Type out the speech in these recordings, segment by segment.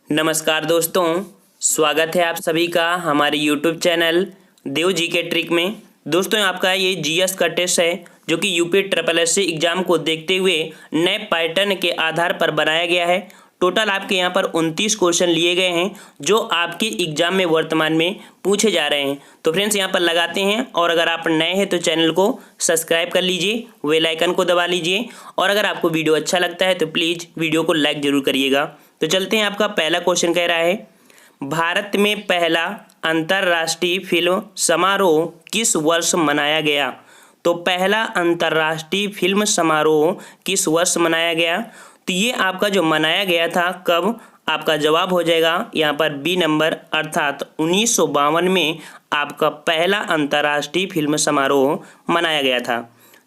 नमस्कार दोस्तों, स्वागत है आप सभी का हमारे YouTube चैनल देव जी के ट्रिक में। दोस्तों आपका ये जीएस का टेस्ट है जो कि यूपी ट्रिपल एससी एग्जाम को देखते हुए नए पैटर्न के आधार पर बनाया गया है। टोटल आपके यहाँ पर 29 क्वेश्चन लिए गए हैं जो आपके एग्जाम में वर्तमान में पूछे जा रहे हैं। तो फ्रेंड्स यहाँ पर लगाते हैं, और अगर आप नए हैं तो चैनल को सब्सक्राइब कर लीजिए, बेल आइकन को दबा लीजिए, और अगर आपको वीडियो अच्छा लगता है तो प्लीज़ वीडियो को लाइक जरूर करिएगा। तो चलते हैं, आपका पहला क्वेश्चन कह रहा है, भारत में पहला अंतर्राष्ट्रीय फिल्म समारोह किस वर्ष मनाया गया? तो पहला अंतर्राष्ट्रीय फिल्म समारोह किस वर्ष मनाया गया? तो ये आपका जो मनाया गया था कब, आपका जवाब हो जाएगा यहाँ पर बी नंबर, अर्थात 1952 में आपका पहला अंतर्राष्ट्रीय फिल्म समारोह मनाया गया था।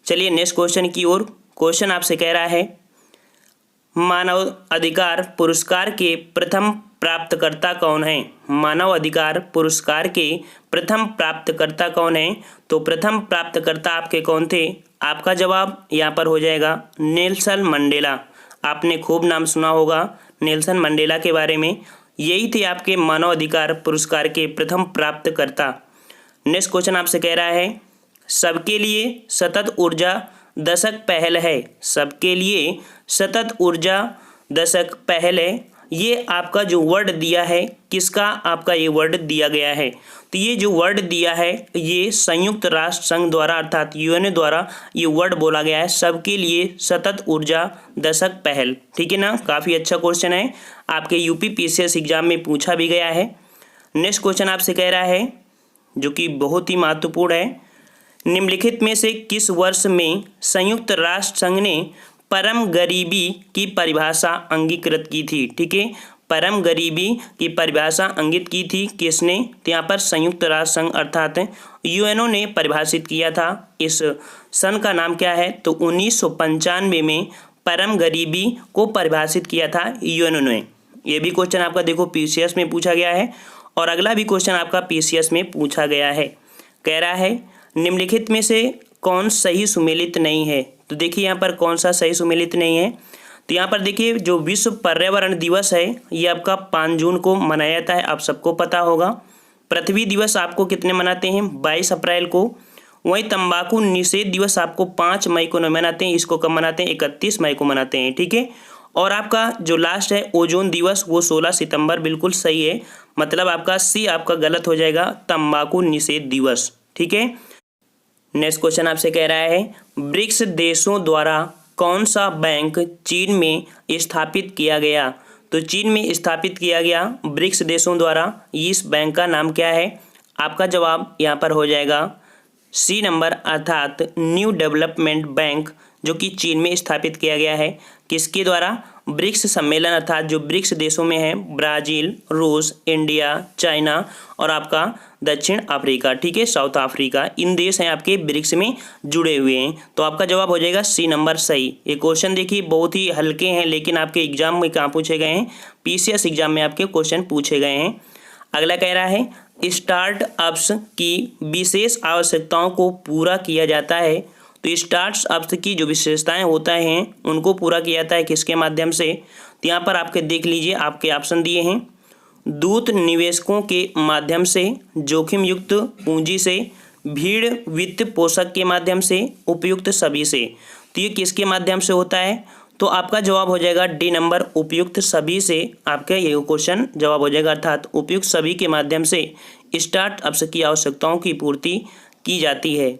चलिए नेक्स्ट क्वेश्चन की ओर। क्वेश्चन आपसे कह रहा है, मानव अधिकार पुरस्कार के प्रथम प्राप्तकर्ता कौन है? मानव अधिकार पुरस्कार के प्रथम प्राप्तकर्ता कौन है? तो प्रथम प्राप्तकर्ता आपके कौन थे? आपका जवाब यहाँ पर हो जाएगा नेल्सन मंडेला। आपने खूब नाम सुना होगा नेल्सन मंडेला के बारे में। यही थे आपके मानव अधिकार पुरस्कार के प्रथम प्राप्तकर्ता। नेक्स्ट क्वेश्चन आपसे कह रहा है, सबके लिए सतत ऊर्जा दशक पहल है। सबके लिए सतत ऊर्जा दशक पहल है, ये आपका जो वर्ड दिया है किसका? आपका ये वर्ड दिया गया है। तो ये जो वर्ड दिया है ये संयुक्त राष्ट्र संघ द्वारा अर्थात यूएनओ द्वारा ये वर्ड बोला गया है, सबके लिए सतत ऊर्जा दशक पहल। ठीक है ना, काफ़ी अच्छा क्वेश्चन है, आपके यूपी पीसीएस एग्जाम में पूछा भी गया है। नेक्स्ट क्वेश्चन आपसे कह रहा है जो कि बहुत ही महत्वपूर्ण है, निम्नलिखित में से किस वर्ष में संयुक्त राष्ट्र संघ ने परम गरीबी की परिभाषा अंगीकृत की थी? ठीक है, परम गरीबी की परिभाषा अंकित की थी किसने? तो यहाँ पर संयुक्त राष्ट्र संघ अर्थात यूएनओ ने परिभाषित किया था। इस सन का नाम क्या है? तो 1995 में परम गरीबी को परिभाषित किया था यूएनओ ने। ये भी क्वेश्चन आपका देखो पीसीएस में पूछा गया है, और अगला भी क्वेश्चन आपका पीसीएस में पूछा गया है। कह रहा है, निम्नलिखित में से कौन सही सुमेलित नहीं है? तो देखिए यहाँ पर कौन सा सही सुमेलित नहीं है। तो यहाँ पर देखिए जो विश्व पर्यावरण दिवस है ये आपका 5 जून को मनाया जाता है, आप सबको पता होगा। पृथ्वी दिवस आपको कितने मनाते हैं? 22 अप्रैल को। वहीं तंबाकू निषेध दिवस आपको 5 मई को मनाते हैं, इसको कब मनाते हैं? 31 मई को मनाते हैं। ठीक है, और आपका जो लास्ट है ओजोन दिवस वो 16 सितंबर, बिल्कुल सही है, मतलब आपका सी आपका गलत हो जाएगा, तंबाकू निषेध दिवस। ठीक है, नेक्स्ट क्वेश्चन आपसे कह रहा है, ब्रिक्स देशों द्वारा कौन सा बैंक चीन में स्थापित किया गया? तो चीन में स्थापित किया गया ब्रिक्स देशों द्वारा, इस बैंक का नाम क्या है? आपका जवाब यहाँ पर हो जाएगा सी नंबर, अर्थात न्यू डेवलपमेंट बैंक, जो कि चीन में स्थापित किया गया है। किसके द्वारा? ब्रिक्स सम्मेलन अर्थात जो ब्रिक्स देशों में है, ब्राज़ील, रूस, इंडिया, चाइना और आपका दक्षिण अफ्रीका। ठीक है, साउथ अफ्रीका, इन देश हैं आपके ब्रिक्स में जुड़े हुए हैं। तो आपका जवाब हो जाएगा सी नंबर सही। ये क्वेश्चन देखिए बहुत ही हल्के हैं, लेकिन आपके एग्जाम में कहाँ पूछे गए हैं? पीसीएस एग्जाम में आपके क्वेश्चन पूछे गए हैं। अगला कह रहा है, स्टार्टअप्स की विशेष आवश्यकताओं को पूरा किया जाता है। तो स्टार्टअप्स की जो विशेषताएं होता हैं उनको पूरा किया जाता है किसके माध्यम से? तो यहाँ पर आपके देख लीजिए, आपके ऑप्शन दिए हैं, दूत निवेशकों के माध्यम से, जोखिम युक्त पूंजी से, भीड़ वित्त पोषक के माध्यम से, उपयुक्त सभी से। तो ये किसके माध्यम से होता है? तो आपका जवाब हो जाएगा डी नंबर, उपयुक्त सभी से आपका ये क्वेश्चन जवाब हो जाएगा, अर्थात उपयुक्त सभी के माध्यम से स्टार्टअप्स की आवश्यकताओं की पूर्ति की जाती है।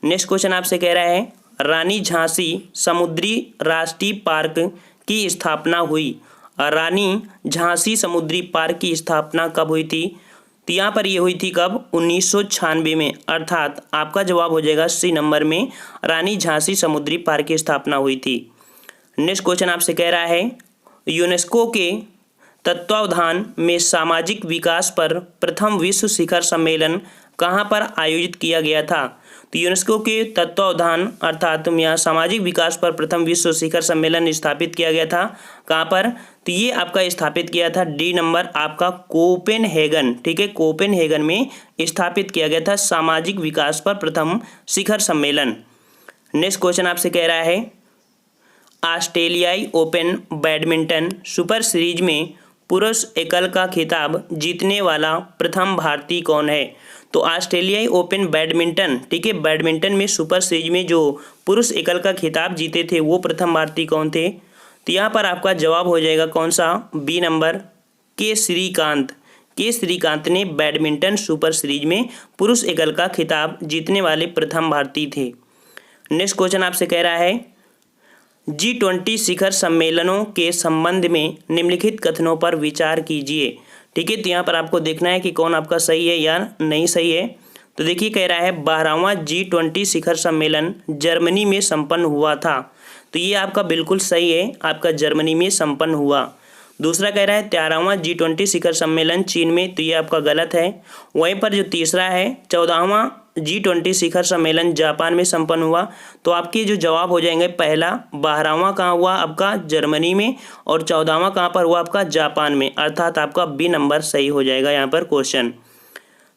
नेक्स्ट क्वेश्चन आपसे कह रहा है, रानी झांसी समुद्री राष्ट्रीय पार्क की स्थापना हुई। रानी झांसी समुद्री पार्क की स्थापना कब हुई थी? तो यहाँ पर ये हुई थी कब? 1996 में, अर्थात आपका जवाब हो जाएगा सी नंबर में, रानी झांसी समुद्री पार्क की स्थापना हुई थी। नेक्स्ट क्वेश्चन आपसे कह रहा है, यूनेस्को के तत्वावधान में सामाजिक विकास पर प्रथम विश्व शिखर सम्मेलन कहाँ पर आयोजित किया गया था? तो यूनेस्को के तत्वावधान अर्थात यहाँ सामाजिक विकास पर प्रथम विश्व शिखर सम्मेलन स्थापित किया गया था, कहाँ पर? तो ये आपका स्थापित किया था डी नंबर, आपका कोपेनहेगन। ठीक है, कोपेनहेगन में स्थापित किया गया था सामाजिक विकास पर प्रथम शिखर सम्मेलन। नेक्स्ट क्वेश्चन आपसे कह रहा है, ऑस्ट्रेलियाई ओपन बैडमिंटन सुपर सीरीज में पुरुष एकल का खिताब जीतने वाला प्रथम भारतीय कौन है? तो ऑस्ट्रेलियाई ओपन बैडमिंटन, ठीक है, बैडमिंटन में सुपर सीरीज में जो पुरुष एकल का खिताब जीते थे वो प्रथम भारतीय कौन थे? तो यहाँ पर आपका जवाब हो जाएगा कौन सा? बी नंबर, के श्रीकांत। के श्रीकांत ने बैडमिंटन सुपर सीरीज में पुरुष एकल का खिताब जीतने वाले प्रथम भारतीय थे। नेक्स्ट क्वेश्चन आपसे कह रहा है G20 शिखर सम्मेलनों के संबंध में निम्नलिखित कथनों पर विचार कीजिए। ठीक है, तो यहाँ पर आपको देखना है कि कौन आपका सही है या नहीं सही है। तो देखिए कह रहा है 12वां G20 शिखर सम्मेलन जर्मनी में संपन्न हुआ था। तो ये आपका बिल्कुल सही है, आपका जर्मनी में संपन्न हुआ। दूसरा कह रहा है 13वां G20 शिखर सम्मेलन चीन में, तो ये आपका गलत है। वहीं पर जो तीसरा है 14वां G20 शिखर सम्मेलन जापान में संपन्न हुआ। तो आपके जो जवाब हो जाएंगे पहला 12वां कहाँ हुआ आपका? जर्मनी में, और 14वां कहाँ पर हुआ आपका? जापान में, अर्थात आपका बी नंबर सही हो जाएगा यहाँ पर क्वेश्चन।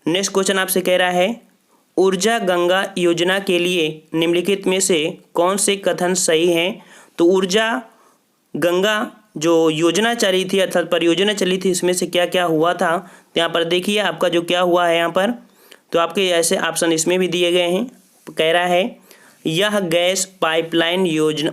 नेक्स्ट क्वेश्चन आपसे कह रहा है ऊर्जा गंगा योजना के लिए निम्नलिखित में से कौन से कथन सही हैं? तो ऊर्जा गंगा जो योजना चली थी अर्थात परियोजना चली थी, इसमें से क्या क्या हुआ था? तो यहाँ पर देखिए आपका जो क्या हुआ है यहाँ पर, तो आपके ऐसे ऑप्शन इसमें भी दिए गए हैं। कह रहा है यह गैस पाइपलाइन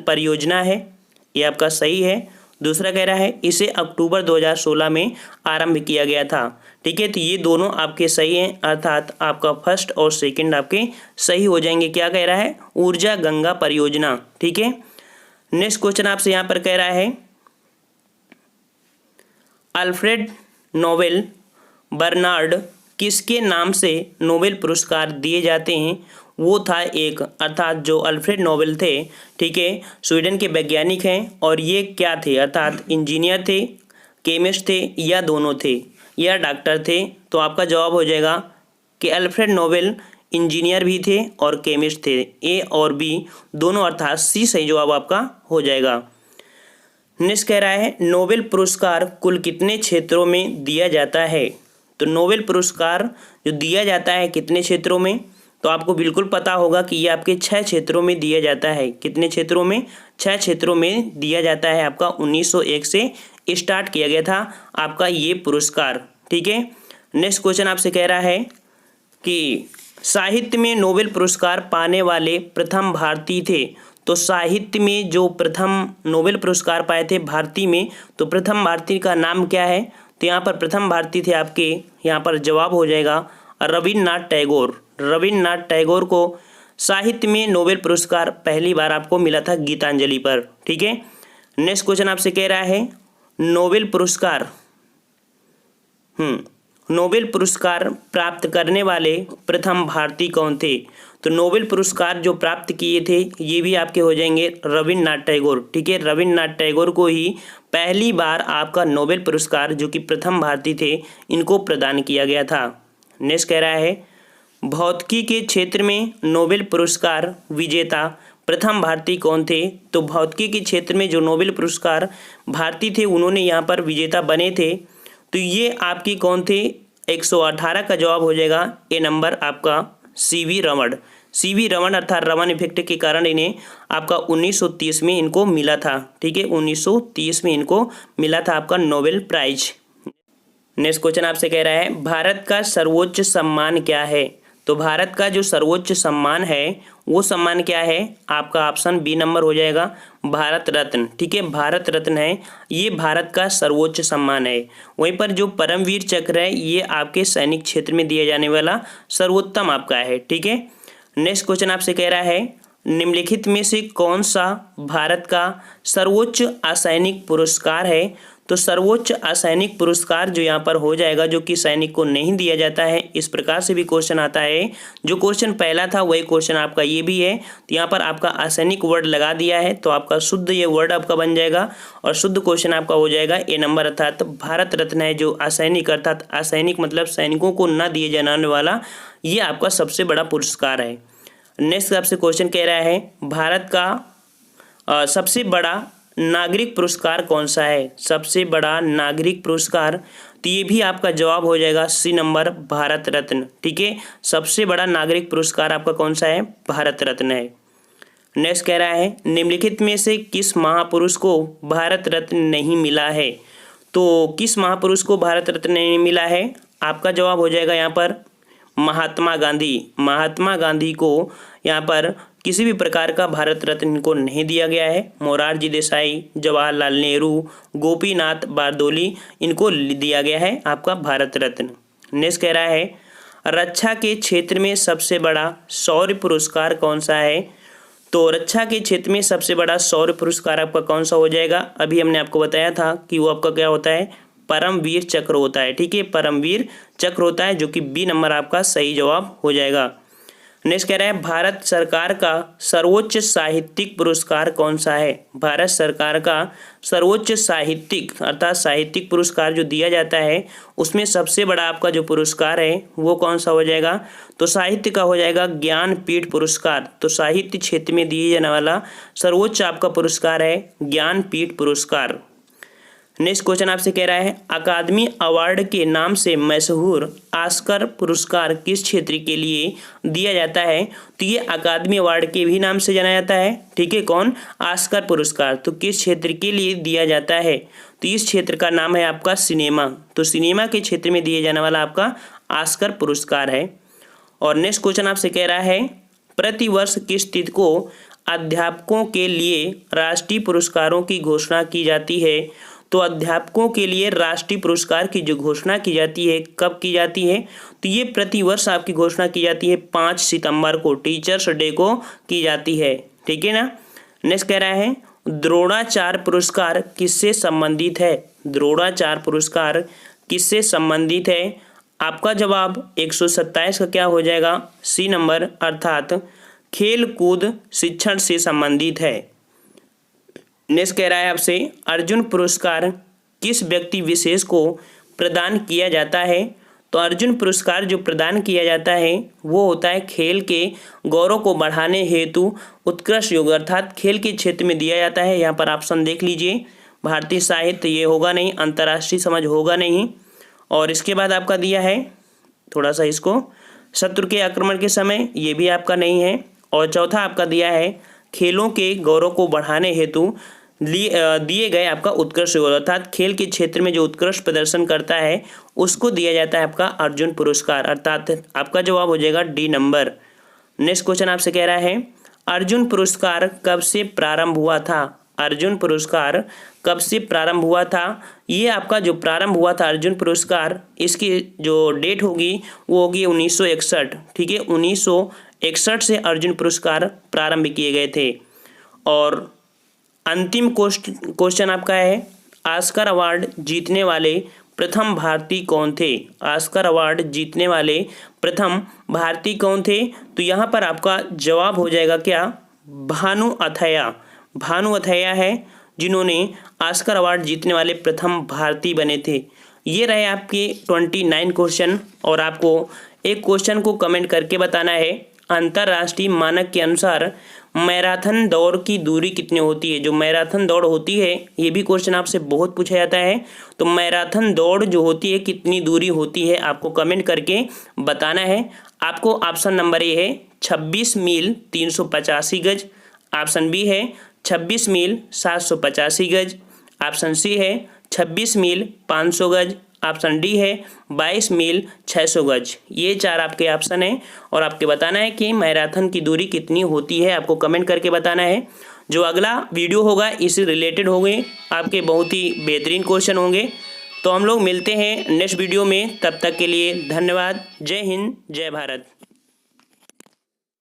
परियोजना है, ये आपका सही है। दूसरा कह रहा है इसे अक्टूबर 2016 में आरंभ किया गया था। ठीक है, तो ये दोनों आपके सही हैं, अर्थात आपका फर्स्ट और सेकंड आपके सही हो जाएंगे। क्या कह रहा है? ऊर्जा गंगा परियोजना। ठीक है, नेक्स्ट क्वेश्चन आपसे यहाँ पर कह रहा है अल्फ्रेड नोबेल बर्नार्ड किसके नाम से नोबेल पुरस्कार दिए जाते हैं? वो था एक, अर्थात जो अल्फ्रेड नोबेल थे, ठीक है, स्वीडन के वैज्ञानिक हैं, और ये क्या थे? अर्थात इंजीनियर थे, केमिस्ट थे, या दोनों थे, या डॉक्टर थे? तो आपका जवाब हो जाएगा कि अल्फ्रेड नोबेल इंजीनियर भी थे और केमिस्ट थे। ए और बी दोनों, अर्थात सी सही जवाब आपका हो जाएगा। नेक्स्ट कह रहा है नोबेल पुरस्कार कुल कितने क्षेत्रों में दिया जाता है? तो नोबेल पुरस्कार जो दिया जाता है कितने क्षेत्रों में? तो आपको बिल्कुल पता होगा कि ये आपके 6 क्षेत्रों में दिया जाता है। कितने क्षेत्रों में? 6 क्षेत्रों में दिया जाता है। आपका 1901 से स्टार्ट किया गया था आपका ये पुरस्कार। ठीक है, नेक्स्ट क्वेश्चन आपसे कह रहा है कि साहित्य में नोबेल पुरस्कार पाने वाले प्रथम भारतीय थे। तो साहित्य में जो प्रथम नोबेल पुरस्कार पाए थे भारतीय में, तो प्रथम भारतीय का नाम क्या है? तो यहाँ पर प्रथम भारतीय थे आपके, यहाँ पर जवाब हो जाएगा रविन्द्रनाथ टैगोर। रविन्द्रनाथ टैगोर को साहित्य में नोबेल पुरस्कार पहली बार आपको मिला था गीतांजलि पर। ठीक है, नेक्स्ट क्वेश्चन आपसे कह रहा है नोबेल पुरस्कार प्राप्त करने वाले प्रथम भारतीय कौन थे? तो नोबेल पुरस्कार जो प्राप्त किए थे ये भी आपके हो जाएंगे रविन्द्रनाथ टैगोर। ठीक है, रविन्द्रनाथ टैगोर को ही पहली बार आपका नोबेल पुरस्कार, जो कि प्रथम भारतीय थे, इनको प्रदान किया गया था। नेक्स्ट कह रहा है भौतिकी के क्षेत्र में नोबेल पुरस्कार विजेता प्रथम भारतीय कौन थे? तो भौतिकी के क्षेत्र में जो नोबेल पुरस्कार भारतीय थे उन्होंने यहाँ पर विजेता बने थे। तो ये आपकी कौन थे? 118 का जवाब हो जाएगा ए नंबर आपका सीवी रमन। सीवी रमन अर्थात रमन इफेक्ट के कारण इन्हें आपका 1930 में इनको मिला था। ठीक है, 1930 में इनको मिला था आपका नोबेल प्राइज। नेक्स्ट क्वेश्चन आपसे कह रहा है भारत का सर्वोच्च सम्मान क्या है? तो भारत का जो सर्वोच्च सम्मान है वो सम्मान क्या है? आपका ऑप्शन बी नंबर हो जाएगा भारत रत्न। ठीक है, भारत रत्न है, ये भारत का सर्वोच्च सम्मान है। वहीं पर जो परमवीर चक्र है ये आपके सैनिक क्षेत्र में दिया जाने वाला सर्वोत्तम आपका है। ठीक है, नेक्स्ट क्वेश्चन आपसे कह रहा है निम्नलिखित में से कौन सा भारत का सर्वोच्च असैनिक पुरस्कार है? तो सर्वोच्च असैनिक पुरस्कार जो यहाँ पर हो जाएगा, जो कि सैनिक को नहीं दिया जाता है, इस प्रकार से भी क्वेश्चन आता है। जो क्वेश्चन पहला था वही क्वेश्चन आपका ये भी है। तो यहाँ पर आपका असैनिक वर्ड लगा दिया है, तो आपका शुद्ध ये वर्ड आपका बन जाएगा और शुद्ध क्वेश्चन आपका हो जाएगा ए नंबर, अर्थात भारत रत्न है जो असैनिक, अर्थात असैनिक मतलब सैनिकों को न दिए जाने वाला, ये आपका सबसे बड़ा पुरस्कार है। नेक्स्ट आपसे क्वेश्चन कह रहा है भारत का सबसे बड़ा नागरिक पुरस्कार कौन सा है? सबसे बड़ा नागरिक पुरस्कार, तो ये भी आपका जवाब हो जाएगा सी नंबर भारत रत्न। ठीक है, सबसे बड़ा नागरिक पुरस्कार आपका कौन सा है? भारत रत्न है। नेक्स्ट कह रहा है निम्नलिखित में से किस महापुरुष को भारत रत्न नहीं मिला है? तो किस महापुरुष को भारत रत्न मिला है? आपका जवाब हो जाएगा यहाँ पर महात्मा गांधी। महात्मा गांधी को यहाँ पर किसी भी प्रकार का भारत रत्न इनको नहीं दिया गया है। मोरारजी देसाई, जवाहरलाल नेहरू, गोपीनाथ बारदोली इनको दिया गया है आपका भारत रत्न। नेक्स्ट कह रहा है रक्षा के क्षेत्र में सबसे बड़ा शौर्य पुरस्कार कौन सा है? तो रक्षा के क्षेत्र में सबसे बड़ा शौर्य पुरस्कार आपका कौन सा हो जाएगा? अभी हमने आपको बताया था कि वो आपका क्या होता है, परमवीर चक्र होता है। ठीक है, परमवीर चक्र होता है, जो कि बी नंबर आपका सही जवाब हो जाएगा। नेक्स्ट कह रहा है भारत सरकार का सर्वोच्च साहित्यिक पुरस्कार कौन सा है? भारत सरकार का सर्वोच्च साहित्यिक अर्थात साहित्यिक पुरस्कार जो दिया जाता है उसमें सबसे बड़ा आपका जो पुरस्कार है वो कौन सा हो जाएगा? तो साहित्य का हो जाएगा ज्ञानपीठ पुरस्कार। तो साहित्य क्षेत्र में दिए जाने वाला सर्वोच्च आपका पुरस्कार है ज्ञानपीठ पुरस्कार। नेक्स्ट क्वेश्चन आपसे कह रहा है अकादमी अवार्ड के नाम से मशहूर ऑस्कर पुरस्कार किस क्षेत्र के लिए दिया जाता है? तो ये अकादमी अवार्ड के भी नाम से जाना जाता है। ठीक है, कौन? ऑस्कर पुरस्कार। तो किस क्षेत्र के लिए दिया जाता है? तो इस क्षेत्र का नाम है आपका सिनेमा। तो सिनेमा के क्षेत्र में दिए जाने वाला आपका ऑस्कर पुरस्कार है। और नेक्स्ट क्वेश्चन आपसे कह रहा है प्रतिवर्ष किस तिथि को अध्यापकों के लिए राष्ट्रीय पुरस्कारों की घोषणा की जाती है? तो अध्यापकों के लिए राष्ट्रीय पुरस्कार की जो घोषणा की जाती है कब की जाती है? तो ये प्रतिवर्ष आपकी घोषणा की जाती है 5 सितंबर को, टीचर्स डे को की जाती है। ठीक है ना। नेक्स्ट कह रहा है द्रोणाचार्य पुरस्कार किससे संबंधित है? द्रोणाचार्य पुरस्कार किससे संबंधित है? आपका जवाब 127 का क्या हो जाएगा? सी नंबर अर्थात खेल कूद शिक्षण से संबंधित है। नेक्स्ट कह रहा है आपसे अर्जुन पुरस्कार किस व्यक्ति विशेष को प्रदान किया जाता है? तो अर्जुन पुरस्कार जो प्रदान किया जाता है वो होता है खेल के गौरव को बढ़ाने हेतु उत्कृष्ट योग अर्थात खेल के क्षेत्र में दिया जाता है। यहाँ पर ऑप्शन देख लीजिए, भारतीय साहित्य ये होगा नहीं, अंतर्राष्ट्रीय समझ होगा नहीं, और इसके बाद आपका दिया है थोड़ा सा इसको शत्रु के आक्रमण के समय, ये भी आपका नहीं है, और चौथा आपका दिया है खेलों के गौरव को बढ़ाने हेतु दिए गए आपका उत्कृष्ट योग अर्थात खेल के क्षेत्र में जो उत्कृष्ट प्रदर्शन करता है उसको दिया जाता है आपका अर्जुन पुरस्कार, अर्थात आपका जवाब हो जाएगा डी नंबर। नेक्स्ट क्वेश्चन आपसे कह रहा है अर्जुन पुरस्कार कब से प्रारंभ हुआ था? अर्जुन पुरस्कार कब से प्रारंभ हुआ था? ये आपका जो प्रारंभ हुआ था अर्जुन पुरस्कार, इसकी जो डेट होगी वो होगी 1961। ठीक है, 1961 से अर्जुन पुरस्कार प्रारंभ किए गए थे। और अंतिम क्वेश्चन आपका है ऑस्कर अवार्ड जीतने वाले प्रथम भारतीय कौन थे? ऑस्कर अवार्ड जीतने वाले प्रथम भारतीय कौन थे? तो यहाँ पर आपका जवाब हो जाएगा क्या? भानु अथैया। भानु अथैया है जिन्होंने ऑस्कर अवार्ड जीतने वाले प्रथम भारतीय बने थे। ये रहे आपके 29 क्वेश्चन, और आपको एक क्वेश्चन को कमेंट करके बताना है अंतर्राष्ट्रीय मानक के अनुसार मैराथन दौड़ की दूरी कितनी होती है? जो मैराथन दौड़ होती है ये भी क्वेश्चन आपसे बहुत पूछा जाता है। तो मैराथन दौड़ जो होती है कितनी दूरी होती है आपको कमेंट करके बताना है। आपको ऑप्शन नंबर ए है 26 मील 385 गज, ऑप्शन बी है 26 मील 785 गज, ऑप्शन सी है 26 मील 500 गज, ऑप्शन डी है 22 मील 600 गज। ये 4 आपके ऑप्शन हैं, और आपके बताना है कि मैराथन की दूरी कितनी होती है, आपको कमेंट करके बताना है। जो अगला वीडियो होगा इससे रिलेटेड होंगे, आपके बहुत ही बेहतरीन क्वेश्चन होंगे। तो हम लोग मिलते हैं नेक्स्ट वीडियो में, तब तक के लिए धन्यवाद। जय हिंद, जय भारत।